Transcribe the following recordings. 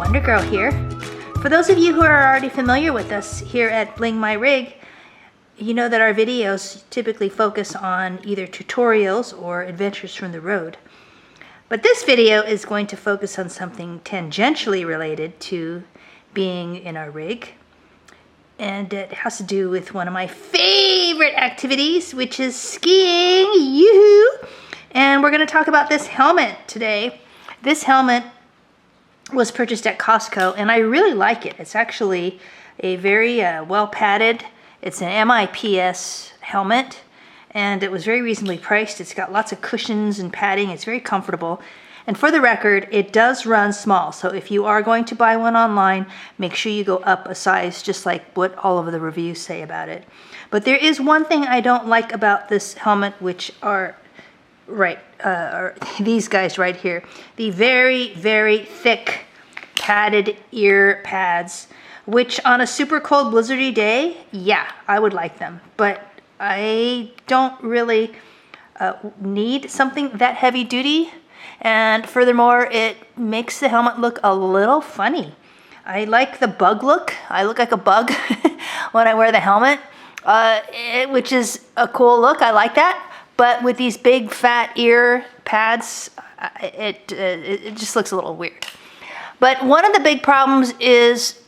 Wonder Girl here. For those of you who are already familiar with us here at Bling My Rig, you know that our videos typically focus on either tutorials or adventures from the road. But this video is going to focus on something tangentially related to being in our rig. And it has to do with one of my favorite activities, which is skiing. Yoo-hoo! And we're going to talk about this helmet today. This helmet was purchased at Costco, and I really like it. It's actually a very well padded, it's an MIPS helmet, and it was very reasonably priced. It's got lots of cushions and padding. It's very comfortable. And for the record, it does run small. So if you are going to buy one online, make sure you go up a size, just like what all of the reviews say about it. But there is one thing I don't like about this helmet, which are these guys right here. The very, very thick padded ear pads, which on a super cold blizzardy day, yeah, I would like them. But I don't really need something that heavy duty. And furthermore, it makes the helmet look a little funny. I like the bug look. I look like a bug when I wear the helmet, which is a cool look. I like that. But with these big fat ear pads, it just looks a little weird. But one of the big problems is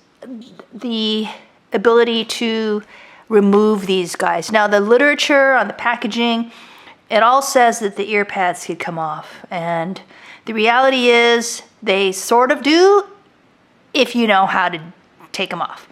the ability to remove these guys. Now, the literature on the packaging, it all says that the ear pads could come off. And the reality is they sort of do if you know how to take them off.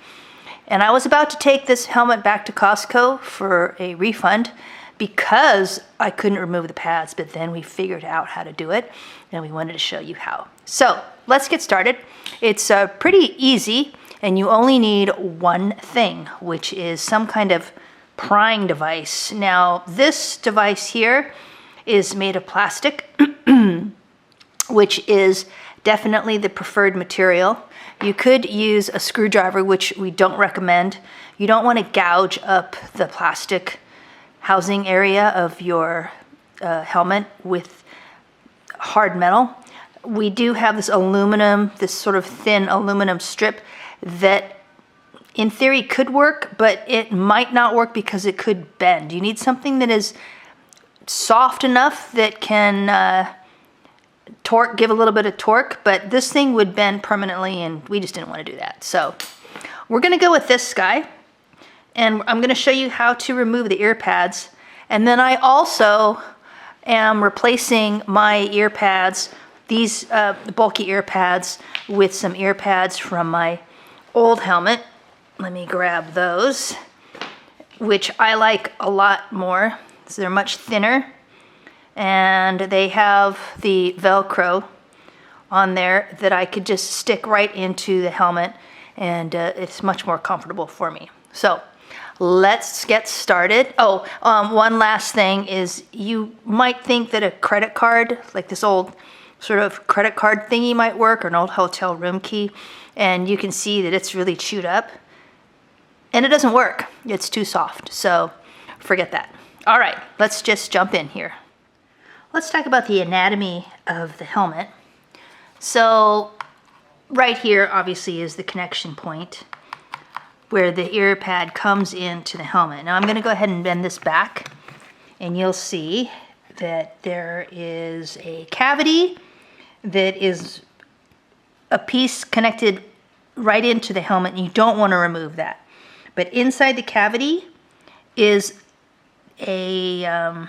And I was about to take this helmet back to Costco for a refund because I couldn't remove the pads, but then we figured out how to do it, and we wanted to show you how. So let's get started. It's pretty easy, and you only need one thing, which is some kind of prying device. Now, this device here is made of plastic, which is definitely the preferred material. You could use a screwdriver, which we don't recommend. You don't want to gouge up the plastic housing area of your helmet with hard metal. We do have this aluminum, this sort of thin aluminum strip that in theory could work, but it might not work because it could bend. You need something that is soft enough that can give a little bit of torque, but this thing would bend permanently, and we just didn't want to do that. So we're going to go with this guy. And I'm going to show you how to remove the ear pads. And then I also am replacing my ear pads, these bulky ear pads, with some ear pads from my old helmet. Let me grab those, which I like a lot more. So they're much thinner, and they have the Velcro on there that I could just stick right into the helmet, and it's much more comfortable for me. So let's get started. Oh, one last thing is you might think that a credit card, like this old sort of credit card thingy might work, or an old hotel room key, and you can see that it's really chewed up. And it doesn't work. It's too soft, so forget that. All right, let's just jump in here. Let's talk about the anatomy of the helmet. So right here, obviously, is the connection point where the ear pad comes into the helmet. Now I'm going to go ahead and bend this back, and you'll see that there is a cavity that is a piece connected right into the helmet, and you don't want to remove that. But inside the cavity is a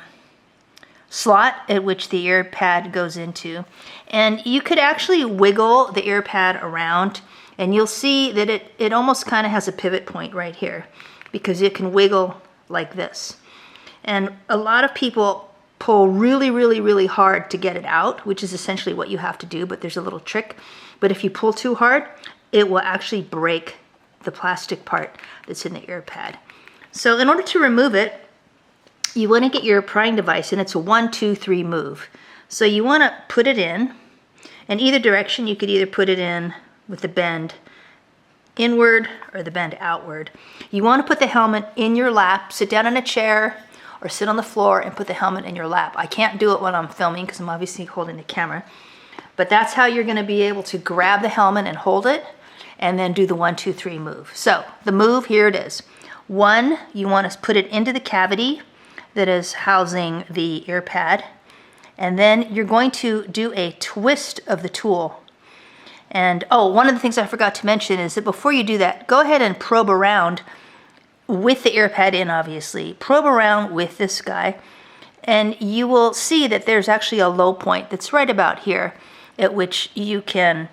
slot at which the ear pad goes into, and you could actually wiggle the ear pad around, and you'll see that it almost kind of has a pivot point right here, because it can wiggle like this. And a lot of people pull really, really, really hard to get it out, which is essentially what you have to do, but there's a little trick. But if you pull too hard, it will actually break the plastic part that's in the ear pad. So in order to remove it, you want to get your prying device, and it's a 1, 2, 3 move. So you want to put it in either direction. You could either put it in with the bend inward or the bend outward. You want to put the helmet in your lap, sit down in a chair, or sit on the floor and put the helmet in your lap. I can't do it when I'm filming because I'm obviously holding the camera. But that's how you're going to be able to grab the helmet and hold it, and then do the 1, 2, 3 move. So the move, here it is. 1, you want to put it into the cavity that is housing the ear pad, and then you're going to do a twist of the tool. And oh, one of the things I forgot to mention is that before you do that, go ahead and probe around with the ear pad in, obviously. Probe around with this guy, and you will see that there's actually a low point that's right about here, at which you can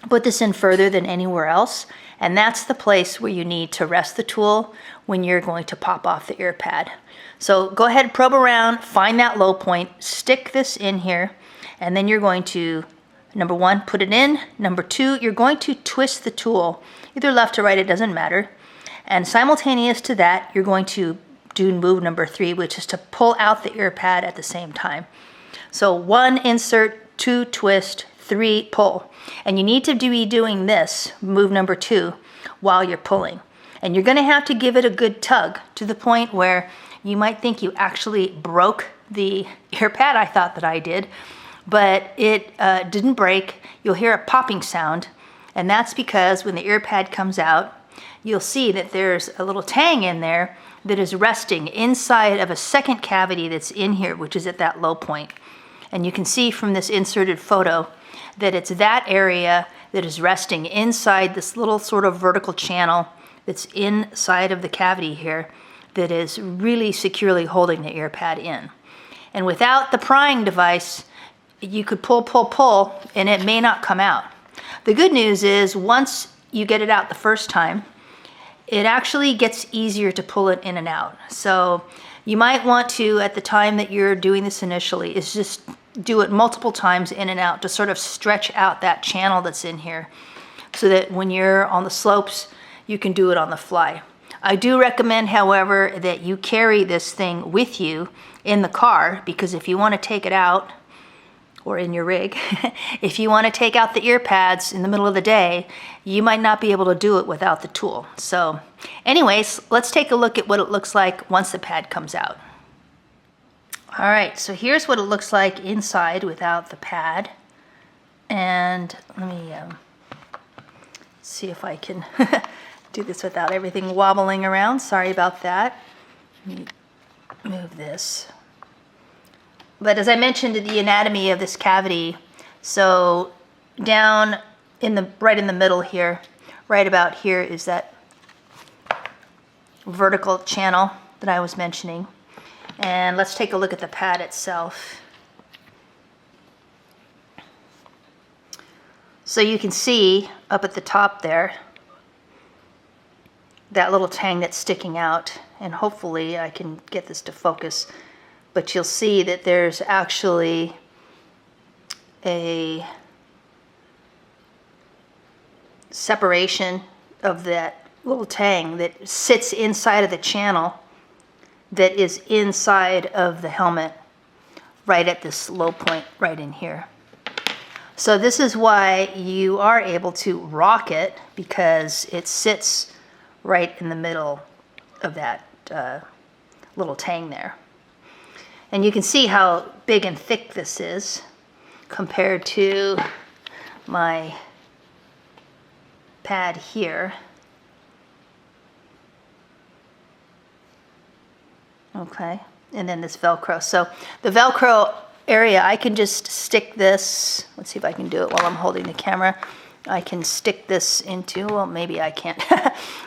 put this in further than anywhere else. And that's the place where you need to rest the tool when you're going to pop off the ear pad. So go ahead, probe around, find that low point, stick this in here, and then you're going to, number 1, put it in. Number 2, you're going to twist the tool, either left or right, it doesn't matter. And simultaneous to that, you're going to do move number 3, which is to pull out the ear pad at the same time. So 1, insert, 2, twist, 3, pull. And you need to be doing this, move number 2, while you're pulling. And you're going to have to give it a good tug to the point where you might think you actually broke the ear pad. I thought that I did, but it didn't break. You'll hear a popping sound, and that's because when the ear pad comes out, you'll see that there's a little tang in there that is resting inside of a second cavity that's in here, which is at that low point. And you can see from this inserted photo that it's that area that is resting inside this little sort of vertical channel that's inside of the cavity here that is really securely holding the ear pad in. And without the prying device, you could pull, pull, pull, and it may not come out. The good news is once you get it out the first time, it actually gets easier to pull it in and out. So you might want to, at the time that you're doing this initially, is just do it multiple times in and out to sort of stretch out that channel that's in here so that when you're on the slopes, you can do it on the fly. I do recommend, however, that you carry this thing with you in the car, because if you want to take it out, or in your rig, if you want to take out the ear pads in the middle of the day, you might not be able to do it without the tool. So anyways, let's take a look at what it looks like once the pad comes out. All right, so here's what it looks like inside without the pad. And let me see if I can do this without everything wobbling around. Sorry about that. Let me move this. But as I mentioned, the anatomy of this cavity, so down in the right in the middle here, right about here is that vertical channel that I was mentioning. And let's take a look at the pad itself. So you can see up at the top there, that little tang that's sticking out, and hopefully I can get this to focus. But you'll see that there's actually a separation of that little tang that sits inside of the channel that is inside of the helmet, right at this low point right in here. So this is why you are able to rock it, because it sits right in the middle of that little tang there. And you can see how big and thick this is compared to my pad here. Okay, and then this Velcro. So the Velcro area, I can just stick this, let's see if I can do it while I'm holding the camera. I can stick this into, well, maybe I can't.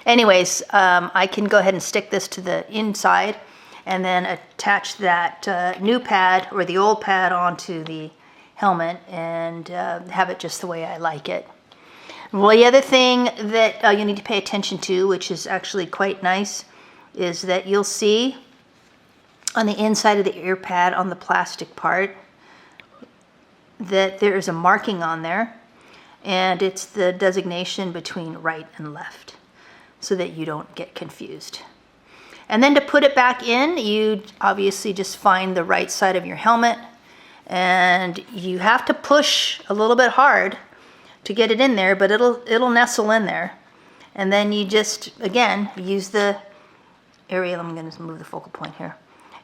Anyways, I can go ahead and stick this to the inside and then attach that new pad or the old pad onto the helmet and have it just the way I like it. Well, the other thing that you need to pay attention to, which is actually quite nice, is that you'll see on the inside of the ear pad on the plastic part that there is a marking on there, and it's the designation between right and left so that you don't get confused. And then to put it back in, you obviously just find the right side of your helmet, and you have to push a little bit hard to get it in there, but it'll nestle in there. And then you just, again, use the area, I'm going to move the focal point here.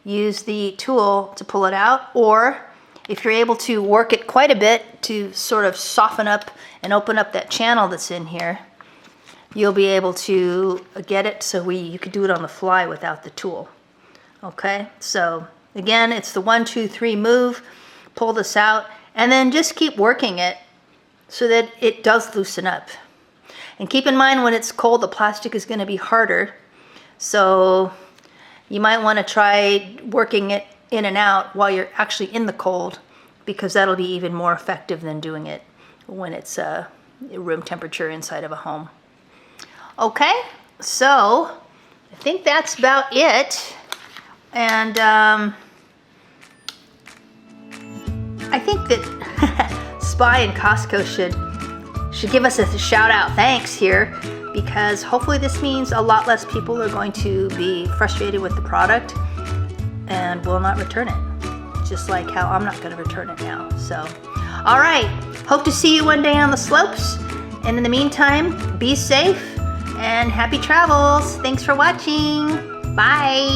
Use the tool to pull it out, or if you're able to work it quite a bit to sort of soften up and open up that channel that's in here, you'll be able to get it so you could do it on the fly without the tool. Okay, so again, it's the 1, 2, 3 move. Pull this out and then just keep working it so that it does loosen up. And keep in mind, when it's cold, the plastic is going to be harder. So you might want to try working it in and out while you're actually in the cold, because that'll be even more effective than doing it when it's room temperature inside of a home. Okay, so I think that's about it. And I think that Spy and Costco should give us a shout out thanks here, because hopefully this means a lot less people are going to be frustrated with the product and will not return it, just like how I'm not going to return it now. So, all right, hope to see you one day on the slopes, and in the meantime, be safe and happy travels. Thanks for watching. Bye.